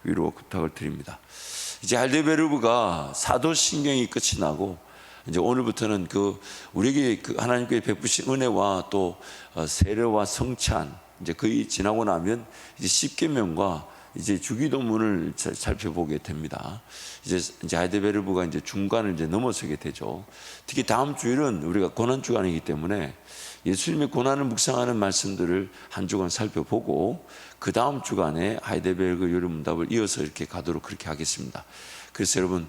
위로 부탁을 드립니다. 이제 할데베르브가 사도신경이 끝이 나고 이제 오늘부터는 우리에게 하나님께 베푸신 은혜와 또 세례와 성찬 이제 거의 지나고 나면 이제 십계명과 이제 주기도문을 살펴보게 됩니다. 이제 할데베르브가 이제 중간을 이제 넘어서게 되죠. 특히 다음 주일은 우리가 고난 주간이기 때문에 예수님의 고난을 묵상하는 말씀들을 한 주간 살펴보고 그 다음 주간에 하이델베르그 요리문답을 이어서 이렇게 가도록 그렇게 하겠습니다. 그래서 여러분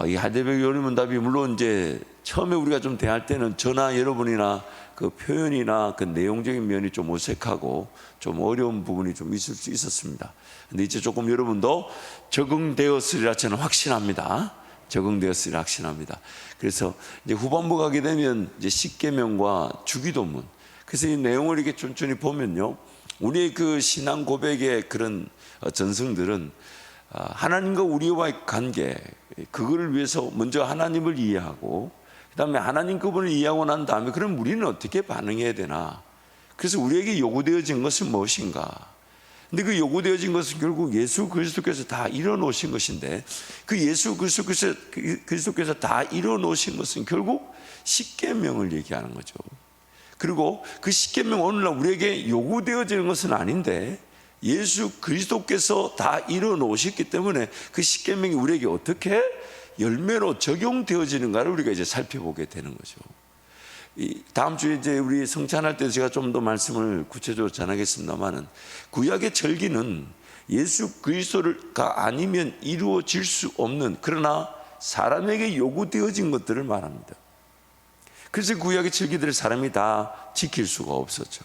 이 하이델베르그 요리문답이 물론 이제 처음에 우리가 좀 대할 때는 저나 여러분이나 그 표현이나 그 내용적인 면이 좀 어색하고 좀 어려운 부분이 좀 있을 수 있었습니다. 근데 이제 조금 여러분도 적응되었으리라 저는 확신합니다. 적응되었으리라 확신합니다. 그래서 이제 후반부 가게 되면 이제 십계명과 주기도문. 그래서 이 내용을 이렇게 천천히 보면요, 우리의 그 신앙 고백의 그런 전승들은 하나님과 우리와의 관계, 그거를 위해서 먼저 하나님을 이해하고 그 다음에 하나님 그분을 이해하고 난 다음에 그럼 우리는 어떻게 반응해야 되나. 그래서 우리에게 요구되어진 것은 무엇인가. 근데 그 요구되어진 것은 결국 예수 그리스도께서 다 이뤄놓으신 것인데 그 예수 그리스도께서 다 이뤄놓으신 것은 결국 십계명을 얘기하는 거죠. 그리고 그 십계명 오늘날 우리에게 요구되어지는 것은 아닌데 예수 그리스도께서 다 이뤄놓으셨기 때문에 그 십계명이 우리에게 어떻게 열매로 적용되어지는가를 우리가 이제 살펴보게 되는 거죠. 다음 주에 이제 우리 성찬할 때 제가 좀 더 말씀을 구체적으로 전하겠습니다만은 구약의 절기는 예수 그리스도가 아니면 이루어질 수 없는 그러나 사람에게 요구되어진 것들을 말합니다. 그래서 구약의 절기들을 사람이 다 지킬 수가 없었죠.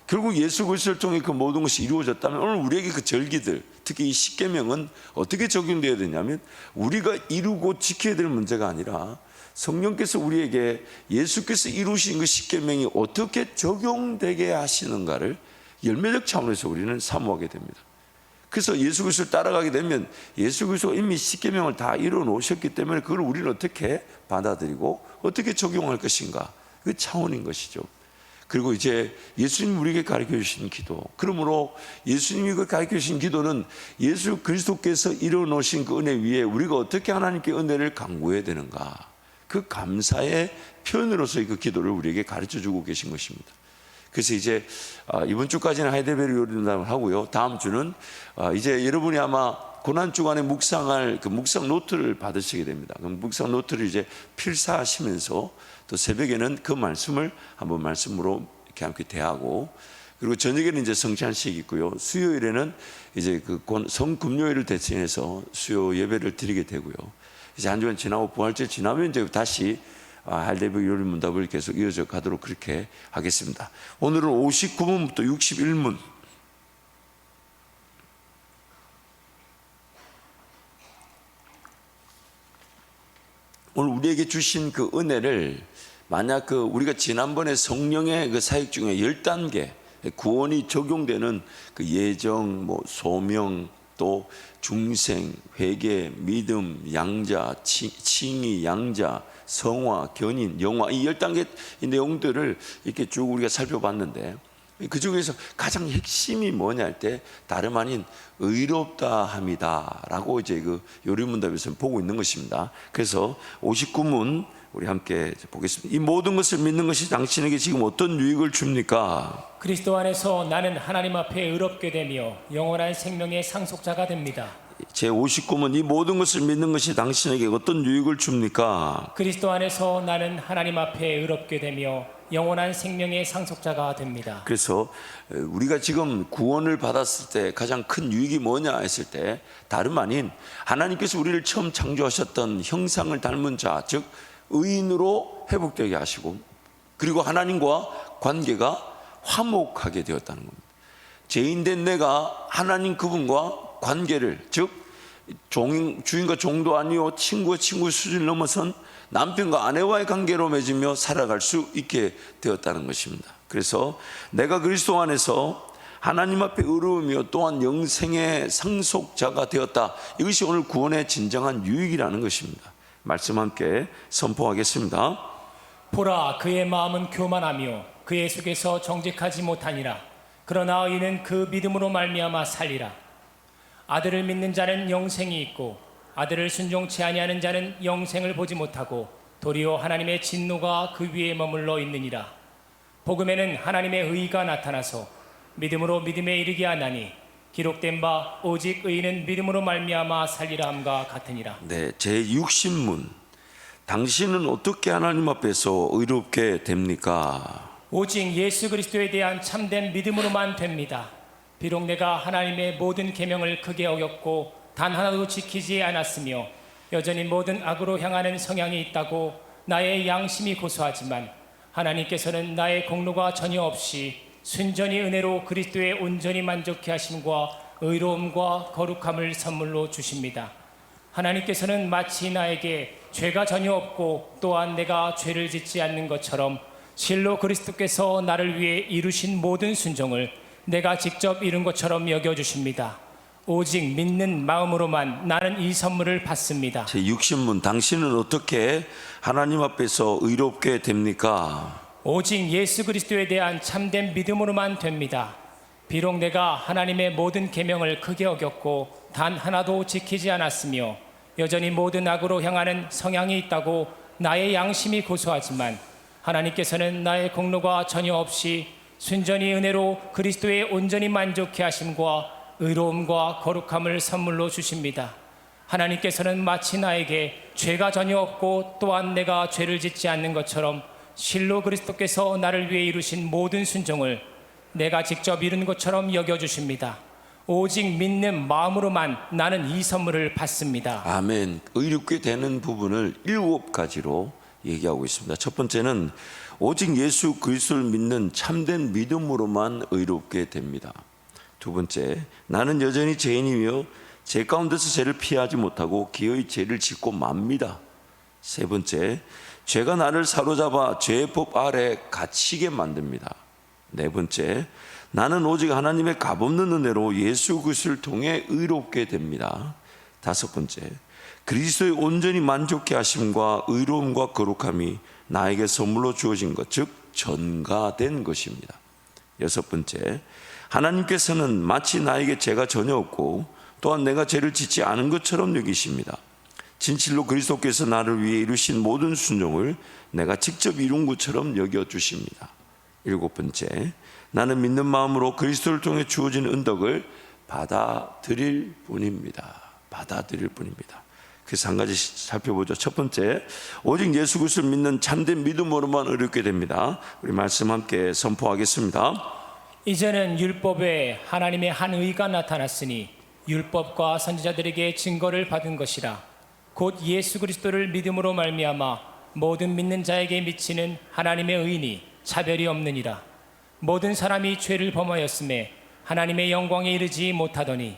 결국 예수 그리스도를 통해 그 모든 것이 이루어졌다면 오늘 우리에게 그 절기들, 특히 이 십계명은 어떻게 적용되어야 되냐면 우리가 이루고 지켜야 될 문제가 아니라 성령께서 우리에게 예수께서 이루신 그 십계명이 어떻게 적용되게 하시는가를 열매적 차원에서 우리는 사모하게 됩니다. 그래서 예수 그리스도를 따라가게 되면 예수 그리스도가 이미 십계명을 다 이루어 놓으셨기 때문에 그걸 우리는 어떻게 받아들이고 어떻게 적용할 것인가, 그 차원인 것이죠. 그리고 이제 예수님이 우리에게 가르쳐 주신 기도, 그러므로 예수님이 가르쳐 주신 기도는 예수 그리스도께서 이루어 놓으신 그 은혜 위에 우리가 어떻게 하나님께 은혜를 간구해야 되는가, 그 감사의 표현으로서의 그 기도를 우리에게 가르쳐 주고 계신 것입니다. 그래서 이제 이번 주까지는 하이델베르그 요리문답을 하고요, 다음 주는 이제 여러분이 아마 고난 주간에 묵상할 그 묵상 노트를 받으시게 됩니다. 그럼 묵상 노트를 이제 필사하시면서 또 새벽에는 그 말씀을 한번 말씀으로 이렇게 함께 대하고, 그리고 저녁에는 이제 성찬식이 있고요, 수요일에는 이제 그 성금요일을 대신해서 수요 예배를 드리게 되고요. 이제 한 주간 지나고 부활절 지나면 이제 다시 하이델베르그 요리문답을 계속 이어져 가도록 그렇게 하겠습니다. 오늘은 59문부터 61문. 오늘 우리에게 주신 그 은혜를 만약 우리가 지난번에 성령의 그 사역 중에 10단계 구원이 적용되는 그 예정, 소명, 또 중생, 회개, 믿음, 양자, 칭의, 양자, 성화, 견인, 영화, 이 10단계 내용들을 이렇게 쭉 우리가 살펴봤는데 그 중에서 가장 핵심이 뭐냐 할 때 다름 아닌 의롭다 함이다 라고 이제 그 요리문답에서 보고 있는 것입니다. 그래서 59문 우리 함께 보겠습니다. 이 모든 것을 믿는 것이 당신에게 지금 어떤 유익을 줍니까? 그리스도 안에서 나는 하나님 앞에 의롭게 되며 영원한 생명의 상속자가 됩니다. 제 59문 이 모든 것을 믿는 것이 당신에게 어떤 유익을 줍니까? 그리스도 안에서 나는 하나님 앞에 의롭게 되며 영원한 생명의 상속자가 됩니다. 그래서 우리가 지금 구원을 받았을 때 가장 큰 유익이 뭐냐 했을 때 다름 아닌 하나님께서 우리를 처음 창조하셨던 형상을 닮은 자, 즉 의인으로 회복되게 하시고, 그리고 하나님과 관계가 화목하게 되었다는 겁니다. 죄인된 내가 하나님 그분과 관계를, 즉 주인과 종도 아니요 친구와 친구 수준을 넘어선 남편과 아내와의 관계로 맺으며 살아갈 수 있게 되었다는 것입니다. 그래서 내가 그리스도 안에서 하나님 앞에 의로우며 또한 영생의 상속자가 되었다. 이것이 오늘 구원의 진정한 유익이라는 것입니다. 말씀 함께 선포하겠습니다. 보라, 그의 마음은 교만하며 그의 속에서 정직하지 못하니라. 그러나 의인은 그 믿음으로 말미암아 살리라. 아들을 믿는 자는 영생이 있고 아들을 순종치 아니하는 자는 영생을 보지 못하고 도리어 하나님의 진노가 그 위에 머물러 있느니라. 복음에는 하나님의 의가 나타나서 믿음으로 믿음에 이르게 하나니 기록된 바 오직 의인은 믿음으로 말미암아 살리라 함과 같으니라. 네, 제60문. 당신은 어떻게 하나님 앞에서 의롭게 됩니까? 오직 예수 그리스도에 대한 참된 믿음으로만 됩니다. 비록 내가 하나님의 모든 계명을 크게 어겼고 단 하나도 지키지 않았으며 여전히 모든 악으로 향하는 성향이 있다고 나의 양심이 고소하지만 하나님께서는 나의 공로가 전혀 없이 순전히 은혜로 그리스도의 온전히 만족케 하심과 의로움과 거룩함을 선물로 주십니다. 하나님께서는 마치 나에게 죄가 전혀 없고 또한 내가 죄를 짓지 않는 것처럼 실로 그리스도께서 나를 위해 이루신 모든 순종을 내가 직접 이룬 것처럼 여겨주십니다. 오직 믿는 마음으로만 나는 이 선물을 받습니다. 제60문. 당신은 어떻게 하나님 앞에서 의롭게 됩니까? 오직 예수 그리스도에 대한 참된 믿음으로만 됩니다. 비록 내가 하나님의 모든 계명을 크게 어겼고 단 하나도 지키지 않았으며 여전히 모든 악으로 향하는 성향이 있다고 나의 양심이 고소하지만 하나님께서는 나의 공로가 전혀 없이 순전히 은혜로 그리스도의 온전히 만족케 하심과 의로움과 거룩함을 선물로 주십니다. 하나님께서는 마치 나에게 죄가 전혀 없고 또한 내가 죄를 짓지 않는 것처럼 실로 그리스도께서 나를 위해 이루신 모든 순종을 내가 직접 이룬 것처럼 여겨주십니다. 오직 믿는 마음으로만 나는 이 선물을 받습니다. 아멘. 의롭게 되는 부분을 7가지로 얘기하고 있습니다. 첫 번째는 오직 예수 그리스도를 믿는 참된 믿음으로만 의롭게 됩니다. 두 번째, 나는 여전히 죄인이며 죄 가운데서 죄를 피하지 못하고 기어이 죄를 짓고 맙니다. 세 번째, 죄가 나를 사로잡아 죄의 법 아래 갇히게 만듭니다. 네 번째, 나는 오직 하나님의 값없는 은혜로 예수 그리스도를 통해 의롭게 됩니다. 다섯 번째, 그리스도의 온전히 만족케 하심과 의로움과 거룩함이 나에게 선물로 주어진 것, 즉 전가된 것입니다. 여섯 번째, 하나님께서는 마치 나에게 죄가 전혀 없고 또한 내가 죄를 짓지 않은 것처럼 여기십니다. 진실로 그리스도께서 나를 위해 이루신 모든 순종을 내가 직접 이룬 것처럼 여겨주십니다. 일곱 번째, 나는 믿는 마음으로 그리스도를 통해 주어진 은덕을 받아들일 뿐입니다. 받아들일 뿐입니다. 그래서 한 가지 살펴보죠. 첫 번째, 오직 예수 그리스도를 믿는 참된 믿음으로만 의롭게 됩니다. 우리 말씀 함께 선포하겠습니다. 이제는 율법에 하나님의 한 의가 나타났으니 율법과 선지자들에게 증거를 받은 것이라. 곧 예수 그리스도를 믿음으로 말미암아 모든 믿는 자에게 미치는 하나님의 의인이 차별이 없느니라. 모든 사람이 죄를 범하였음에 하나님의 영광에 이르지 못하더니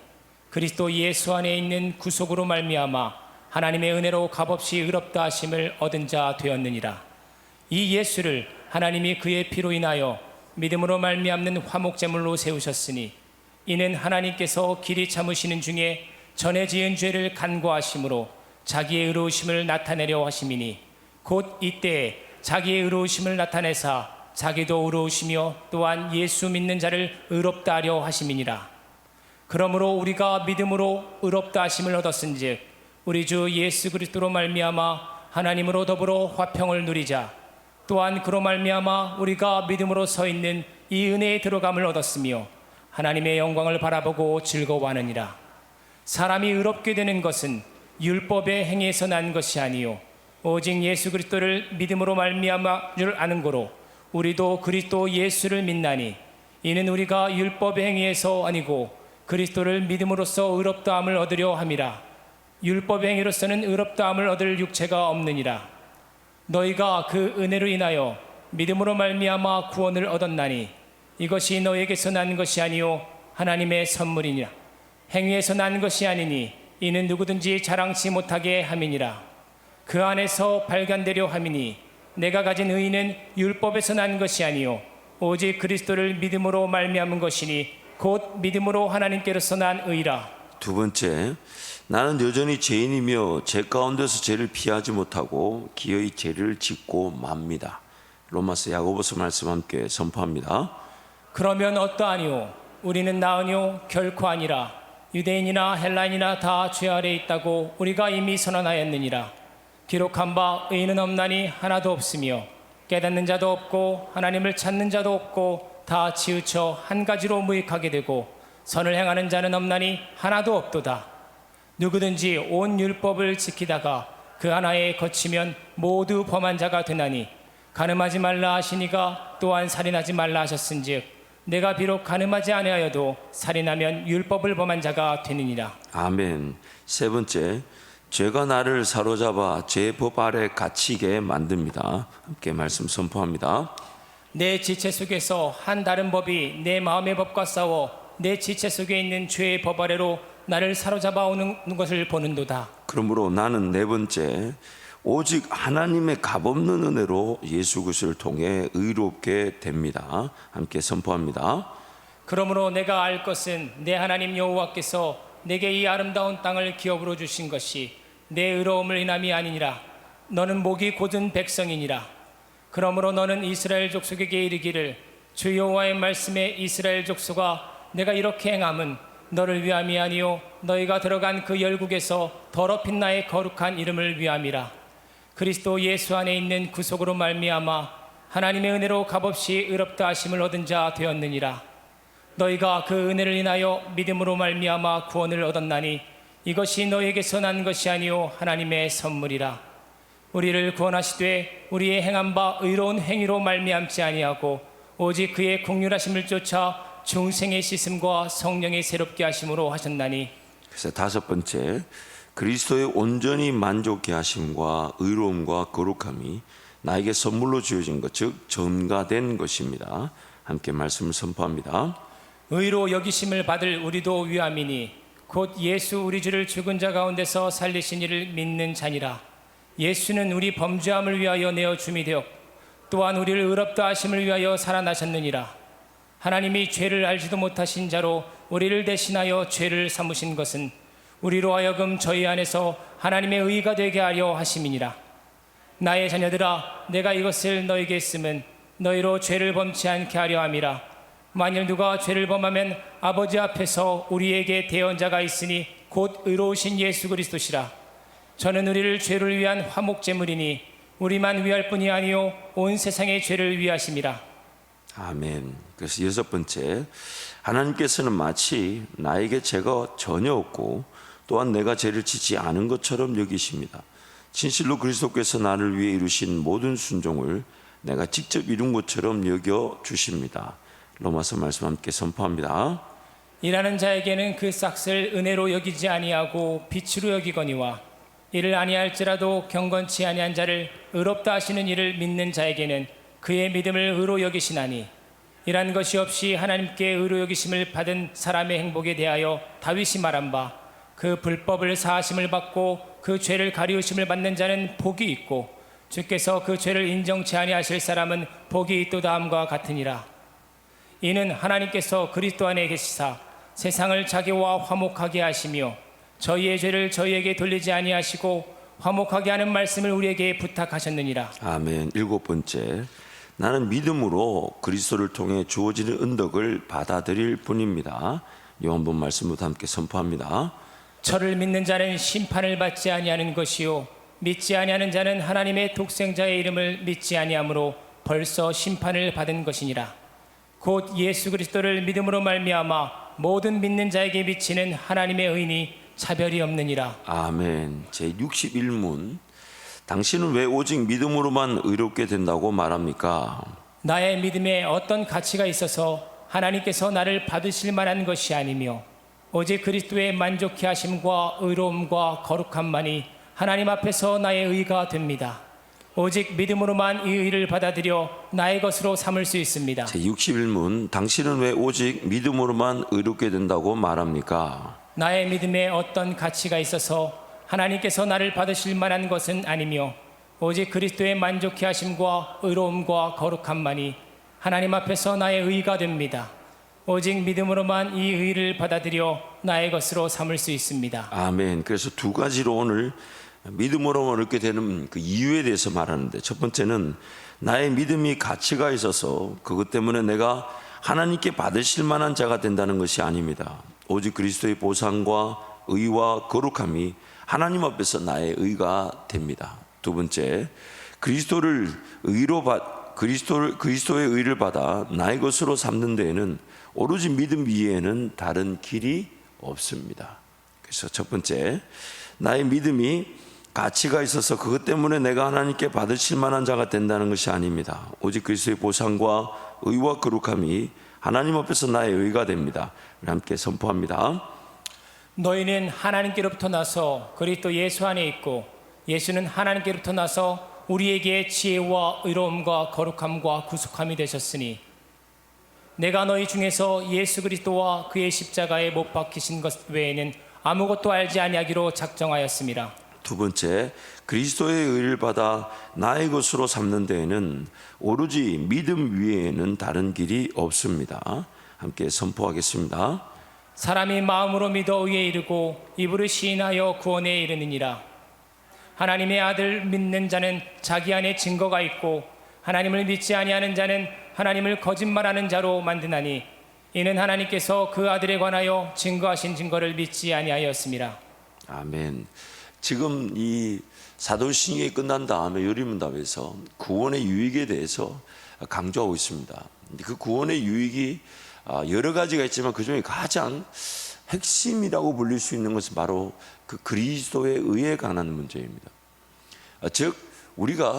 그리스도 예수 안에 있는 구속으로 말미암아 하나님의 은혜로 값없이 의롭다 하심을 얻은 자 되었느니라. 이 예수를 하나님이 그의 피로 인하여 믿음으로 말미암는 화목제물로 세우셨으니 이는 하나님께서 길이 참으시는 중에 전에 지은 죄를 간과하심으로 자기의 의로우심을 나타내려 하심이니 곧 이때에 자기의 의로우심을 나타내사 자기도 의로우시며 또한 예수 믿는 자를 의롭다 하려 하심이니라. 그러므로 우리가 믿음으로 의롭다 하심을 얻었은즉 우리 주 예수 그리스도로 말미암아 하나님으로 더불어 화평을 누리자. 또한 그로 말미암아 우리가 믿음으로 서 있는 이 은혜에 들어감을 얻었으며 하나님의 영광을 바라보고 즐거워하느니라. 사람이 의롭게 되는 것은 율법의 행위에서 난 것이 아니요 오직 예수 그리스도를 믿음으로 말미암아 줄 아는 고로 우리도 그리스도 예수를 믿나니 이는 우리가 율법의 행위에서 아니고 그리스도를 믿음으로써 의롭다함을 얻으려 함이라. 율법의 행위로서는 의롭다함을 얻을 육체가 없느니라. 너희가 그 은혜로 인하여 믿음으로 말미암아 구원을 얻었나니 이것이 너희에게서 난 것이 아니요 하나님의 선물이니라. 행위에서 난 것이 아니니 이는 누구든지 자랑치 못하게 함이니라. 그 안에서 발견되려 함이니 내가 가진 의는 율법에서 난 것이 아니요 오직 그리스도를 믿음으로 말미암은 것이니 곧 믿음으로 하나님께로서 난 의라. 두 번째, 나는 여전히 죄인이며 죄 가운데서 죄를 피하지 못하고 기어이 죄를 짓고 맙니다. 로마서 야고보서 말씀 함께 선포합니다. 그러면 어떠하니요 우리는 나으뇨 결코 아니라 유대인이나 헬라인이나 다 죄 아래 있다고 우리가 이미 선언하였느니라. 기록한 바 의인은 없나니 하나도 없으며 깨닫는 자도 없고 하나님을 찾는 자도 없고 다 치우쳐 한 가지로 무익하게 되고 선을 행하는 자는 없나니 하나도 없도다. 누구든지 온 율법을 지키다가 그 하나에 거치면 모두 범한 자가 되나니 간음하지 말라 하시니가 또한 살인하지 말라 하셨은즉 내가 비록 간음하지 아니하여도 살인하면 율법을 범한 자가 되느니라. 아멘. 세 번째, 죄가 나를 사로잡아 죄 법 아래 갇히게 만듭니다. 함께 말씀 선포합니다. 내 지체 속에서 한 다른 법이 내 마음의 법과 싸워 내 지체 속에 있는 죄의 법 아래로 나를 사로잡아 오는 것을 보는도다. 그러므로 나는 네 번째, 오직 하나님의 값없는 은혜로 예수 그리스도를 통해 의롭게 됩니다. 함께 선포합니다. 그러므로 내가 알 것은 내 하나님 여호와께서 내게 이 아름다운 땅을 기업으로 주신 것이 내 의로움을 인함이 아니니라. 너는 목이 곧은 백성이니라. 그러므로 너는 이스라엘 족속에게 이르기를 주 여호와의 말씀에 이스라엘 족속아 내가 이렇게 행함은 너를 위함이 아니요 너희가 들어간 그 열국에서 더럽힌 나의 거룩한 이름을 위함이라. 그리스도 예수 안에 있는 구속으로 말미암아 하나님의 은혜로 값없이 의롭다 하심을 얻은 자 되었느니라. 너희가 그 은혜를 인하여 믿음으로 말미암아 구원을 얻었나니 이것이 너희에게서 난 것이 아니요 하나님의 선물이라. 우리를 구원하시되 우리의 행한 바 의로운 행위로 말미암지 아니하고 오직 그의 긍휼하심을 쫓아 중생의 씻음과 성령의 새롭게 하심으로 하셨나니. 그래서 다섯 번째, 그리스도의 온전히 만족케 하심과 의로움과 거룩함이 나에게 선물로 주어진 것, 즉 전가된 것입니다. 함께 말씀을 선포합니다. 의로 여기심을 받을 우리도 위함이니 곧 예수 우리 주를 죽은 자 가운데서 살리신 이를 믿는 자니라. 예수는 우리 범죄함을 위하여 내어 줌이 되었고 또한 우리를 의롭다 하심을 위하여 살아나셨느니라. 하나님이 죄를 알지도 못하신 자로 우리를 대신하여 죄를 삼으신 것은 우리로 하여금 저희 안에서 하나님의 의가 되게 하려 하심이니라. 나의 자녀들아 내가 이것을 너에게 쓰면 너희로 죄를 범치 않게 하려 함이라. 만일 누가 죄를 범하면 아버지 앞에서 우리에게 대언자가 있으니 곧 의로우신 예수 그리스도시라. 저는 우리를 죄를 위한 화목제물이니 우리만 위할 뿐이 아니요 온 세상의 죄를 위하심이라. 아멘. 그래서 여섯 번째, 하나님께서는 마치 나에게 죄가 전혀 없고 또한 내가 죄를 짓지 않은 것처럼 여기십니다. 진실로 그리스도께서 나를 위해 이루신 모든 순종을 내가 직접 이룬 것처럼 여겨 주십니다. 로마서 말씀 함께 선포합니다. 일하는 자에게는 그 싹을 은혜로 여기지 아니하고 빛으로 여기거니와 이를 아니할지라도 경건치 아니한 자를 의롭다 하시는 이를 믿는 자에게는 그의 믿음을 의로 여기시나니 이란 것이 없이 하나님께 의로 여기심을 받은 사람의 행복에 대하여 다윗이 말한 바 그 불법을 사하심을 받고 그 죄를 가리우심을 받는 자는 복이 있고 주께서 그 죄를 인정치 아니하실 사람은 복이 있도다 함과 같으니라. 이는 하나님께서 그리스도 안에 계시사 세상을 자기와 화목하게 하시며 저희의 죄를 저희에게 돌리지 아니하시고 화목하게 하는 말씀을 우리에게 부탁하셨느니라. 아멘. 일곱 번째, 나는 믿음으로 그리스도를 통해 주어지는 은덕을 받아들일 뿐입니다. 요한복음 말씀부터 함께 선포합니다. 저를 믿는 자는 심판을 받지 아니하는 것이요 믿지 아니하는 자는 하나님의 독생자의 이름을 믿지 아니하므로 벌써 심판을 받은 것이니라. 곧 예수 그리스도를 믿음으로 말미암아 모든 믿는 자에게 미치는 하나님의 의인이 차별이 없느니라. 아멘. 제61문, 당신은 왜 오직 믿음으로만 의롭게 된다고 말합니까? 나의 믿음에 어떤 가치가 있어서 하나님께서 나를 받으실 만한 것이 아니며 오직 그리스도의 만족케 하심과 의로움과 거룩함만이 하나님 앞에서 나의 의가 됩니다. 오직 믿음으로만 이 의를 받아들여 나의 것으로 삼을 수 있습니다. 제61문, 당신은 왜 오직 믿음으로만 의롭게 된다고 말합니까? 나의 믿음에 어떤 가치가 있어서 하나님께서 나를 받으실 만한 것은 아니며 오직 그리스도의 만족케 하심과 의로움과 거룩함만이 하나님 앞에서 나의 의가 됩니다. 오직 믿음으로만 이 의를 받아들여 나의 것으로 삼을 수 있습니다. 아멘. 그래서 두 가지로 오늘 믿음으로만 얻게 되는 그 이유에 대해서 말하는데, 첫 번째는 나의 믿음이 가치가 있어서 그것 때문에 내가 하나님께 받으실 만한 자가 된다는 것이 아닙니다. 오직 그리스도의 보상과 의와 거룩함이 하나님 앞에서 나의 의가 됩니다. 두 번째, 그리스도의 의를 받아 나의 것으로 삼는 데에는 오로지 믿음 위에는 다른 길이 없습니다. 그래서 첫 번째, 나의 믿음이 가치가 있어서 그것 때문에 내가 하나님께 받으실 만한 자가 된다는 것이 아닙니다. 오직 그리스도의 보상과 의와 거룩함이 하나님 앞에서 나의 의가 됩니다. 함께 선포합니다. 너희는 하나님께로부터 나서 그리스도 예수 안에 있고 예수는 하나님께로부터 나서 우리에게 지혜와 의로움과 거룩함과 구속함이 되셨으니 내가 너희 중에서 예수 그리스도와 그의 십자가에 못 박히신 것 외에는 아무것도 알지 아니하기로 작정하였습니다. 두 번째, 그리스도의 의를 받아 나의 것으로 삼는 데에는 오로지 믿음 위에는 다른 길이 없습니다. 함께 선포하겠습니다. 사람이 마음으로 믿어 의에 이르고 입으로 시인하여 구원에 이르느니라. 하나님의 아들 믿는 자는 자기 안에 증거가 있고 하나님을 믿지 아니하는 자는 하나님을 거짓말하는 자로 만드나니 이는 하나님께서 그 아들에 관하여 증거하신 증거를 믿지 아니하였습니다. 아멘. 지금 이 사도신경이 끝난 다음에 요리문답에서 구원의 유익에 대해서 강조하고 있습니다. 그 구원의 유익이 여러 가지가 있지만 그 중에 가장 핵심이라고 불릴 수 있는 것은 바로 그 그리스도의 의에 관한 문제입니다. 즉 우리가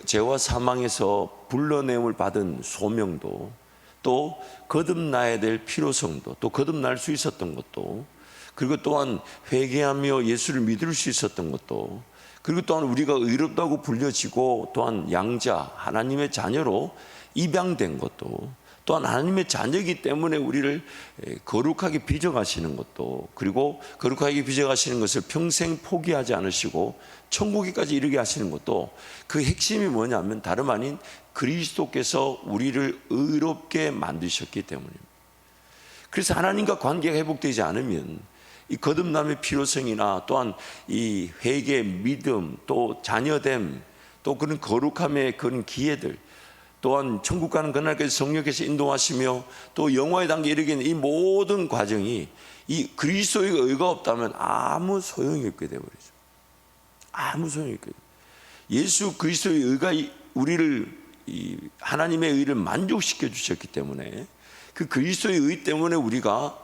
죄와 사망에서 불러내음을 받은 소명도, 또 거듭나야 될 필요성도, 또 거듭날 수 있었던 것도, 그리고 또한 회개하며 예수를 믿을 수 있었던 것도, 그리고 또한 우리가 의롭다고 불려지고 또한 양자 하나님의 자녀로 입양된 것도, 또한 하나님의 자녀이기 때문에 우리를 거룩하게 빚어가시는 것도, 그리고 거룩하게 빚어가시는 것을 평생 포기하지 않으시고 천국에까지 이르게 하시는 것도, 그 핵심이 뭐냐면 다름 아닌 그리스도께서 우리를 의롭게 만드셨기 때문입니다. 그래서 하나님과 관계가 회복되지 않으면 이 거듭남의 필요성이나 또한 이 회개, 믿음, 또 자녀됨, 또 그런 거룩함의 그런 기회들, 또한 천국 가는 그날까지 성령께서 인도하시며 또 영화의 단계에 이르기는 이 모든 과정이 이 그리스도의 의가 없다면 아무 소용이 없게 되어버리죠. 아무 소용이 없게 돼요. 예수 그리스도의 의가 우리를 하나님의 의를 만족시켜 주셨기 때문에, 그 그리스도의 의 때문에 우리가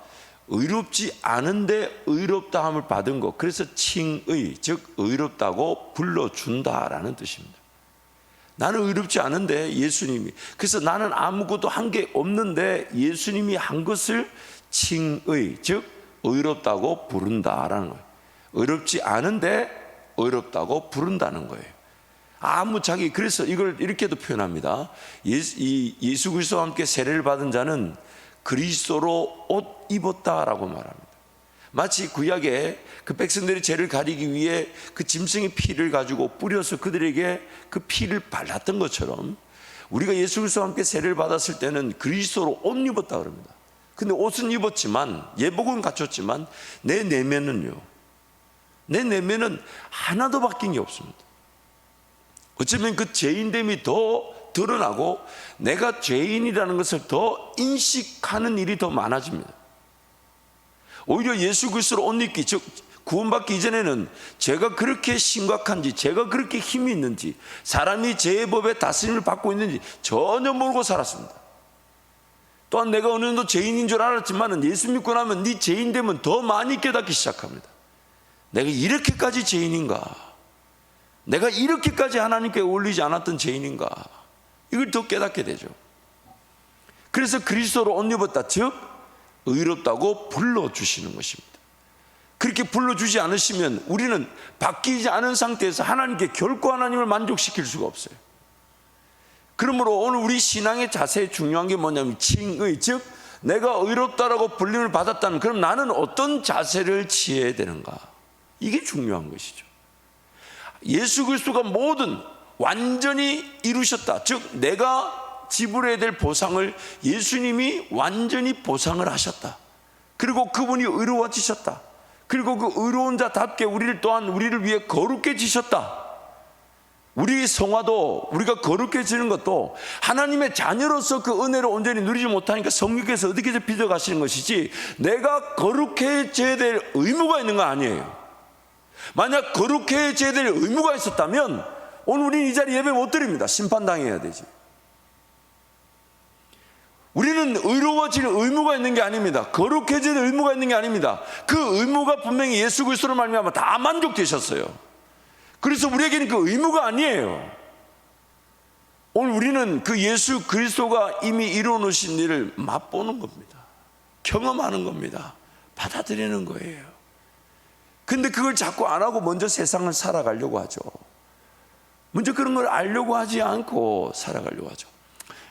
의롭지 않은데 의롭다함을 받은 것, 그래서 칭의, 즉 의롭다고 불러준다라는 뜻입니다. 나는 의롭지 않은데 예수님이, 그래서 나는 아무것도 한 게 없는데 예수님이 한 것을 칭의, 즉 의롭다고 부른다라는 거예요. 의롭지 않은데 의롭다고 부른다는 거예요. 그래서 이걸 이렇게도 표현합니다. 예수 그리스도와 함께 세례를 받은 자는 그리스도로 옷 입었다라고 말합니다. 마치 구약에 그 백성들의 죄를 가리기 위해 그 짐승의 피를 가지고 뿌려서 그들에게 그 피를 발랐던 것처럼, 우리가 예수 그리스도와 함께 세례를 받았을 때는 그리스도로 옷 입었다 그럽니다. 근데 옷은 입었지만, 예복은 갖췄지만 내 내면은 하나도 바뀐 게 없습니다. 어쩌면 그 죄인됨이 더 드러나고 내가 죄인이라는 것을 더 인식하는 일이 더 많아집니다. 오히려 예수 그리스도로 옷 입기, 즉 구원받기 이전에는 제가 그렇게 심각한지, 제가 그렇게 힘이 있는지, 사람이 죄의 법에 다스림을 받고 있는지 전혀 모르고 살았습니다. 또한 내가 어느 정도 죄인인 줄 알았지만 예수 믿고 나면 네 죄인 되면 더 많이 깨닫기 시작합니다. 내가 이렇게까지 죄인인가? 내가 이렇게까지 하나님께 어울리지 않았던 죄인인가? 이걸 더 깨닫게 되죠. 그래서 그리스도로 옷 입었다, 즉 의롭다고 불러주시는 것입니다. 그렇게 불러주지 않으시면 우리는 바뀌지 않은 상태에서 하나님께 결코 하나님을 만족시킬 수가 없어요. 그러므로 오늘 우리 신앙의 자세에 중요한 게 뭐냐면 칭의, 즉 내가 의롭다라고 불림을 받았다는, 그럼 나는 어떤 자세를 취해야 되는가? 이게 중요한 것이죠. 예수 그리스도가 모든 완전히 이루셨다, 즉 내가 지불해야 될 보상을 예수님이 완전히 보상을 하셨다. 그리고 그분이 의로워지셨다. 그리고 그 의로운 자답게 우리를 위해 거룩해지셨다. 우리 성화도 우리가 거룩해지는 것도 하나님의 자녀로서 그 은혜를 온전히 누리지 못하니까 성령께서 어떻게 빚어가시는 것이지 내가 거룩해져야 될 의무가 있는 거 아니에요. 만약 거룩해져야 될 의무가 있었다면 오늘 우리는 이 자리에 예배 못 드립니다. 심판당해야 되지. 우리는 의로워질 의무가 있는 게 아닙니다. 거룩해질 의무가 있는 게 아닙니다. 그 의무가 분명히 예수 그리스도로 말미암아 다 만족되셨어요. 그래서 우리에게는 그 의무가 아니에요. 오늘 우리는 그 예수 그리스도가 이미 이루어놓으신 일을 맛보는 겁니다. 경험하는 겁니다. 받아들이는 거예요. 근데 그걸 자꾸 안 하고 먼저 세상을 살아가려고 하죠. 먼저 그런 걸 알려고 하지 않고 살아가려고 하죠.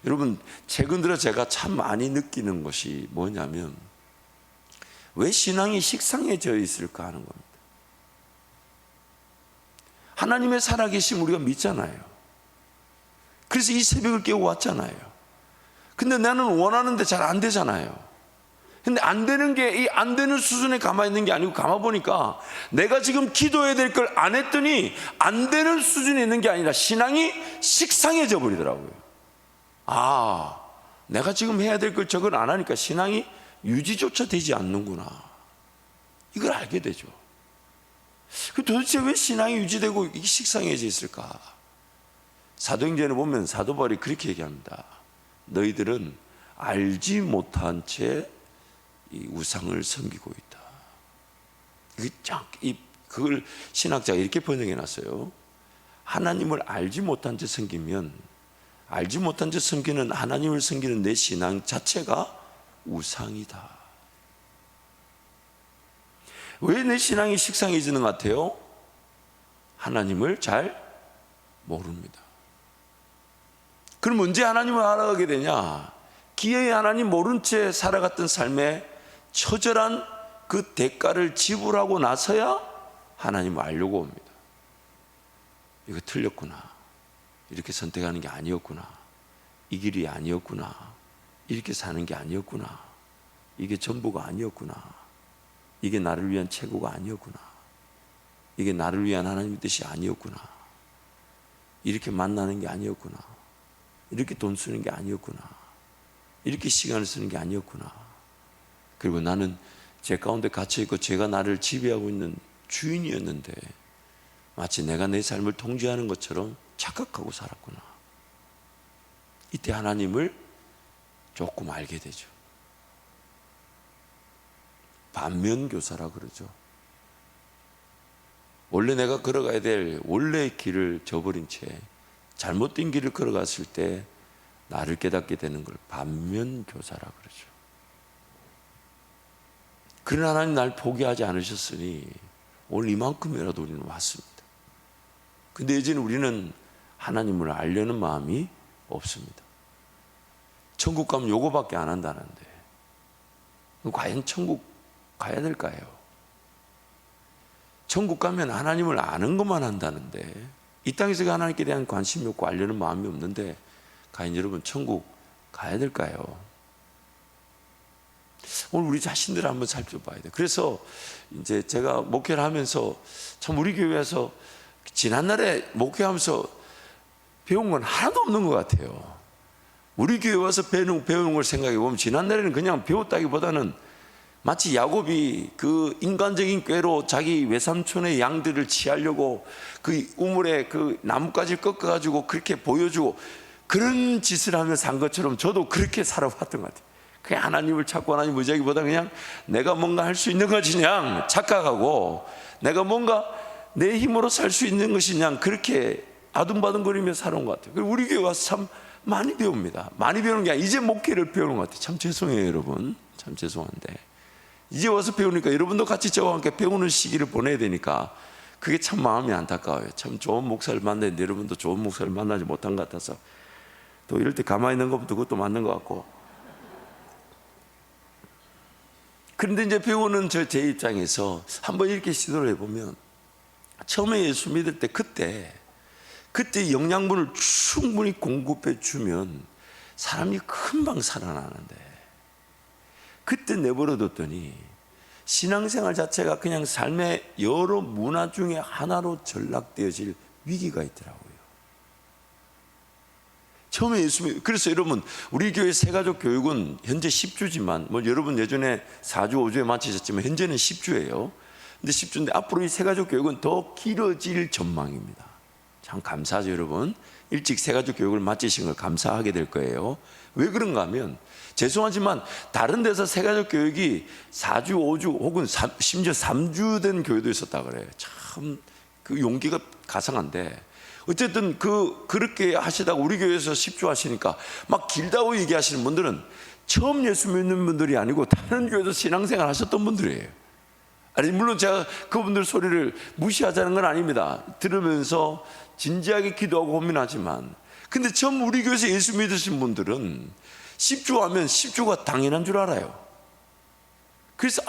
여러분, 최근 들어 제가 참 많이 느끼는 것이 뭐냐면 왜 신앙이 식상해져 있을까 하는 겁니다. 하나님의 살아계심 우리가 믿잖아요. 그래서 이 새벽을 깨고 왔잖아요. 근데 나는 원하는데 잘 안 되잖아요. 근데 안 되는 게 이 안 되는 수준에 가만히 있는 게 아니고 가만 보니까 내가 지금 기도해야 될 걸 안 했더니 안 되는 수준에 있는 게 아니라 신앙이 식상해져 버리더라고요. 아, 내가 지금 해야 될 걸 저걸 안 하니까 신앙이 유지조차 되지 않는구나. 이걸 알게 되죠. 도대체 왜 신앙이 유지되고 이게 식상해져 있을까? 사도행전에 보면 사도 바울이 그렇게 얘기합니다. 너희들은 알지 못한 채 이 우상을 섬기고 있다. 그걸 신학자가 이렇게 번역해 놨어요. 하나님을 알지 못한 채 섬기면, 알지 못한 채 섬기는 하나님을 섬기는 내 신앙 자체가 우상이다. 왜 내 신앙이 식상해지는 것 같아요? 하나님을 잘 모릅니다. 그럼 언제 하나님을 알아가게 되냐? 기어이 하나님 모른 채 살아갔던 삶에 처절한 그 대가를 지불하고 나서야 하나님을 알려고 옵니다. 이거 틀렸구나. 이렇게 선택하는 게 아니었구나. 이 길이 아니었구나. 이렇게 사는 게 아니었구나. 이게 전부가 아니었구나. 이게 나를 위한 최고가 아니었구나. 이게 나를 위한 하나님의 뜻이 아니었구나. 이렇게 만나는 게 아니었구나. 이렇게 돈 쓰는 게 아니었구나. 이렇게 시간을 쓰는 게 아니었구나. 그리고 나는 제 가운데 갇혀있고 제가 나를 지배하고 있는 주인이었는데 마치 내가 내 삶을 통제하는 것처럼 착각하고 살았구나. 이때 하나님을 조금 알게 되죠. 반면교사라 그러죠. 원래 내가 걸어가야 될 원래의 길을 저버린 채 잘못된 길을 걸어갔을 때 나를 깨닫게 되는 걸 반면교사라 그러죠. 그러나 하나님 날 포기하지 않으셨으니 오늘 이만큼이라도 우리는 왔습니다. 근데 이제는 우리는 하나님을 알려는 마음이 없습니다. 천국 가면 요거밖에 안 한다는데 과연 천국 가야 될까요? 천국 가면 하나님을 아는 것만 한다는데 이 땅에서 하나님께 대한 관심이 없고 알려는 마음이 없는데 과연 여러분 천국 가야 될까요? 오늘 우리 자신들을 한번 살펴봐야 돼요. 그래서 이제 제가 목회를 하면서 참 우리 교회에서 지난날에 목회하면서 배운 건 하나도 없는 것 같아요. 우리 교회 와서 배우는 걸 생각해 보면 지난날에는 그냥 배웠다기보다는 마치 야곱이 그 인간적인 꾀로 자기 외삼촌의 양들을 취하려고 그 우물에 그 나뭇가지를 꺾어가지고 그렇게 보여주고 그런 짓을 하며 산 것처럼 저도 그렇게 살아왔던 것 같아요. 그냥 하나님을 찾고 하나님 의지하기보다 그냥 내가 뭔가 할 수 있는 것이 그냥 착각하고 내가 뭔가 내 힘으로 살 수 있는 것이 그냥 그렇게 아둥바둥거리며 살아온 것 같아요. 그리고 우리 교회 와서 참 많이 배웁니다. 많이 배우는 게 아니라 이제 목회를 배우는 것 같아요. 참 죄송해요 여러분. 참 죄송한데 이제 와서 배우니까 여러분도 같이 저와 함께 배우는 시기를 보내야 되니까 그게 참 마음이 안타까워요. 참 좋은 목사를 만났는데 여러분도 좋은 목사를 만나지 못한 것 같아서 또 이럴 때 가만히 있는 것부터 그것도 맞는 것 같고 그런데 이제 배우는 제 입장에서 한번 이렇게 시도를 해보면 처음에 예수 믿을 때 그때 영양분을 충분히 공급해 주면 사람이 금방 살아나는데 그때 내버려뒀더니 신앙생활 자체가 그냥 삶의 여러 문화 중에 하나로 전락되어질 위기가 있더라고요. 처음에 그래서 여러분, 우리 교회 새가족 교육은 현재 10주지만 여러분 예전에 4주 5주에 마치셨지만 현재는 10주예요. 근데 10주인데 앞으로 이 새가족 교육은 더 길어질 전망입니다. 참 감사하죠. 여러분, 일찍 새가족 교육을 마치신 걸 감사하게 될 거예요. 왜 그런가 하면, 죄송하지만 다른 데서 새가족 교육이 4주 5주 혹은 심지어 3주 된 교회도 있었다 그래요. 참 그 용기가 가상한데, 어쨌든 그렇게 하시다가 우리 교회에서 10주 하시니까 막 길다고 얘기하시는 분들은 처음 예수 믿는 분들이 아니고 다른 교회에서 신앙생활 하셨던 분들이에요. 아니, 물론 제가 그분들 소리를 무시하자는 건 아닙니다. 들으면서 진지하게 기도하고 고민하지만, 근데 처음 우리 교회에서 예수 믿으신 분들은 10주 하면 10주가 당연한 줄 알아요.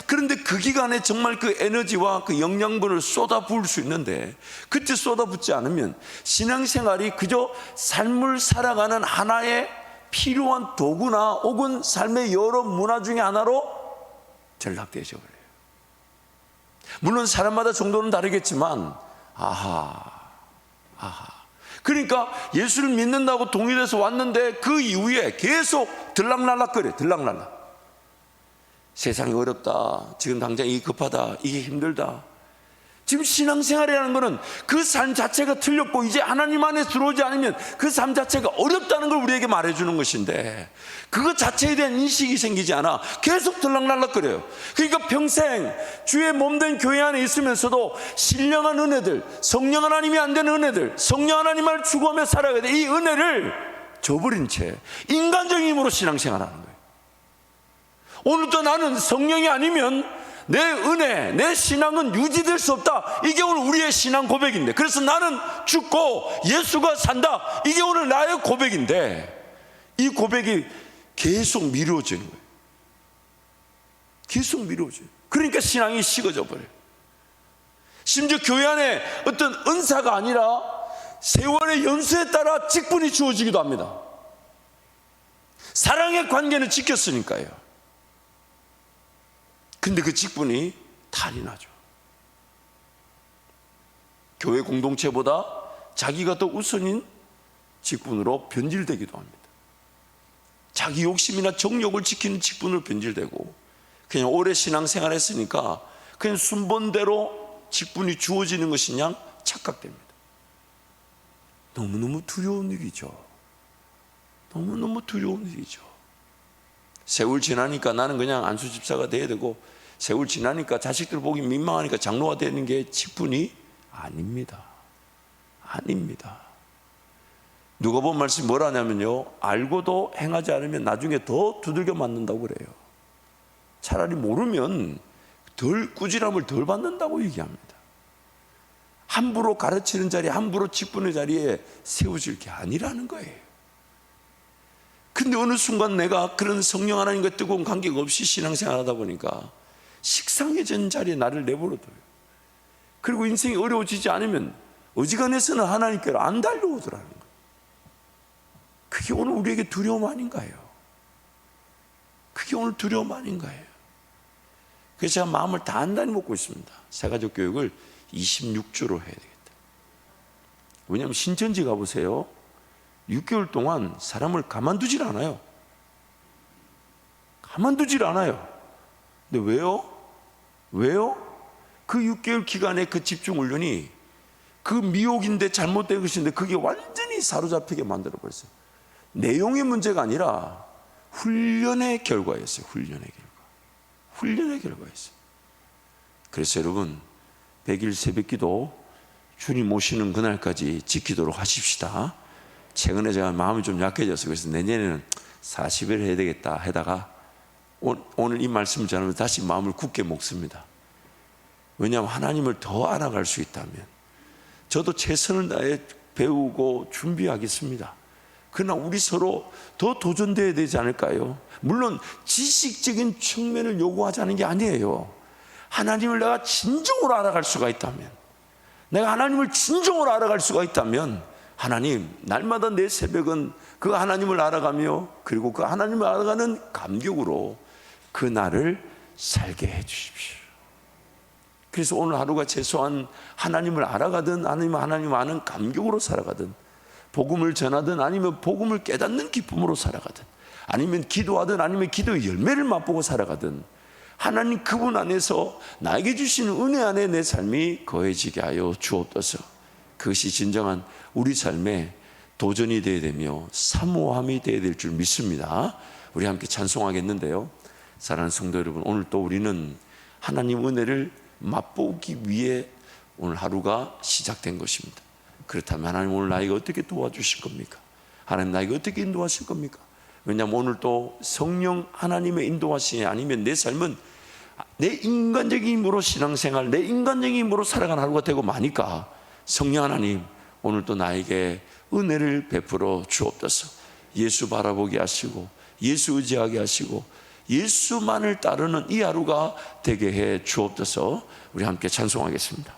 그런데 그 기간에 정말 그 에너지와 그 영양분을 쏟아부을 수 있는데, 그때 쏟아붓지 않으면 신앙생활이 그저 삶을 살아가는 하나의 필요한 도구나 혹은 삶의 여러 문화 중에 하나로 전락되어져 버려요. 물론 사람마다 정도는 다르겠지만, 그러니까 예수를 믿는다고 동일해서 왔는데 그 이후에 계속 들락날락거려. 들락날락. 세상이 어렵다, 지금 당장 이게 급하다, 이게 힘들다. 지금 신앙생활이라는 것은 그 삶 자체가 틀렸고 이제 하나님 안에 들어오지 않으면 그 삶 자체가 어렵다는 걸 우리에게 말해주는 것인데, 그것 자체에 대한 인식이 생기지 않아 계속 들락날락거려요. 그러니까 평생 주의 몸된 교회 안에 있으면서도 신령한 은혜들, 성령 하나님이 안 되는 은혜들, 성령 하나님을 추구하며 살아가야 돼. 이 은혜를 저버린 채 인간적인 힘으로 신앙생활하는 거예요. 오늘도 나는 성령이 아니면 내 은혜, 내 신앙은 유지될 수 없다. 이게 오늘 우리의 신앙 고백인데, 그래서 나는 죽고 예수가 산다. 이게 오늘 나의 고백인데, 이 고백이 계속 미루어지는 거예요. 계속 미루어져요. 그러니까 신앙이 식어져 버려요. 심지어 교회 안에 어떤 은사가 아니라 세월의 연수에 따라 직분이 주어지기도 합니다. 사랑의 관계는 지켰으니까요. 근데 그 직분이 탈이 나죠. 교회 공동체보다 자기가 더 우선인 직분으로 변질되기도 합니다. 자기 욕심이나 정욕을 지키는 직분으로 변질되고, 그냥 오래 신앙생활 했으니까 그냥 순번대로 직분이 주어지는 것인 양 착각됩니다. 너무너무 두려운 일이죠. 너무너무 두려운 일이죠. 세월 지나니까 나는 그냥 안수 집사가 돼야 되고, 세월 지나니까 자식들 보기 민망하니까 장로가 되는 게 직분이 아닙니다. 아닙니다. 누가 본 말씀이 뭐라냐면요, 알고도 행하지 않으면 나중에 더 두들겨 맞는다고 그래요. 차라리 모르면 덜 꾸지람을 덜 받는다고 얘기합니다. 함부로 가르치는 자리에, 함부로 직분의 자리에 세워질 게 아니라는 거예요. 근데 어느 순간 내가 그런 성령 하나님과 뜨거운 관계가 없이 신앙생활 하다 보니까 식상해진 자리에 나를 내버려둬요. 그리고 인생이 어려워지지 않으면 어지간해서는 하나님께로 안 달려오더라는 거예요. 그게 오늘 우리에게 두려움 아닌가요? 그게 오늘 두려움 아닌가요? 그래서 제가 마음을 단단히 먹고 있습니다. 새가족 교육을 26주로 해야 되겠다. 왜냐하면 신천지 가보세요. 6개월 동안 사람을 가만두질 않아요. 가만두질 않아요. 근데 왜요? 왜요? 그 6개월 기간의 그 집중 훈련이 그 미혹인데 잘못된 것인데 그게 완전히 사로잡히게 만들어버렸어요. 내용의 문제가 아니라 훈련의 결과였어요. 훈련의 결과였어요. 그래서 여러분, 100일 새벽기도 주님 오시는 그날까지 지키도록 하십시다. 최근에 제가 마음이 좀 약해져서 그래서 내년에는 40일 해야 되겠다 하다가 오늘 이 말씀을 전하면서 다시 마음을 굳게 먹습니다. 왜냐하면 하나님을 더 알아갈 수 있다면 저도 최선을 다해 배우고 준비하겠습니다. 그러나 우리 서로 더 도전돼야 되지 않을까요? 물론 지식적인 측면을 요구하자는 게 아니에요. 하나님을 내가 진정으로 알아갈 수가 있다면, 내가 하나님을 진정으로 알아갈 수가 있다면, 하나님, 날마다 내 새벽은 그 하나님을 알아가며 그리고 그 하나님을 알아가는 감격으로 그 날을 살게 해 주십시오. 그래서 오늘 하루가 최소한 하나님을 알아가든 하나님 아는 감격으로 살아가든 복음을 전하든 아니면 복음을 깨닫는 기쁨으로 살아가든 아니면 기도하든 아니면 기도의 열매를 맛보고 살아가든 하나님 그분 안에서 나에게 주시는 은혜 안에 내 삶이 거해지게 하여 주옵소서. 그것이 진정한 우리 삶의 도전이 되어야 되며 사모함이 되어야 될 줄 믿습니다. 우리 함께 찬송하겠는데요. 사랑하는 성도 여러분, 오늘 또 우리는 하나님 은혜를 맛보기 위해 오늘 하루가 시작된 것입니다. 그렇다면 하나님 오늘 나에게 어떻게 도와주실 겁니까? 하나님 나에게 어떻게 인도하실 겁니까? 왜냐하면 오늘 또 성령 하나님의 인도하시니 아니면 내 삶은 내 인간적인 힘으로 신앙생활, 내 인간적인 힘으로 살아가는 하루가 되고 마니까 성령 하나님 오늘 또 나에게 은혜를 베풀어 주옵소서. 예수 바라보게 하시고 예수 의지하게 하시고 예수만을 따르는 이 하루가 되게 해 주옵소서. 우리 함께 찬송하겠습니다.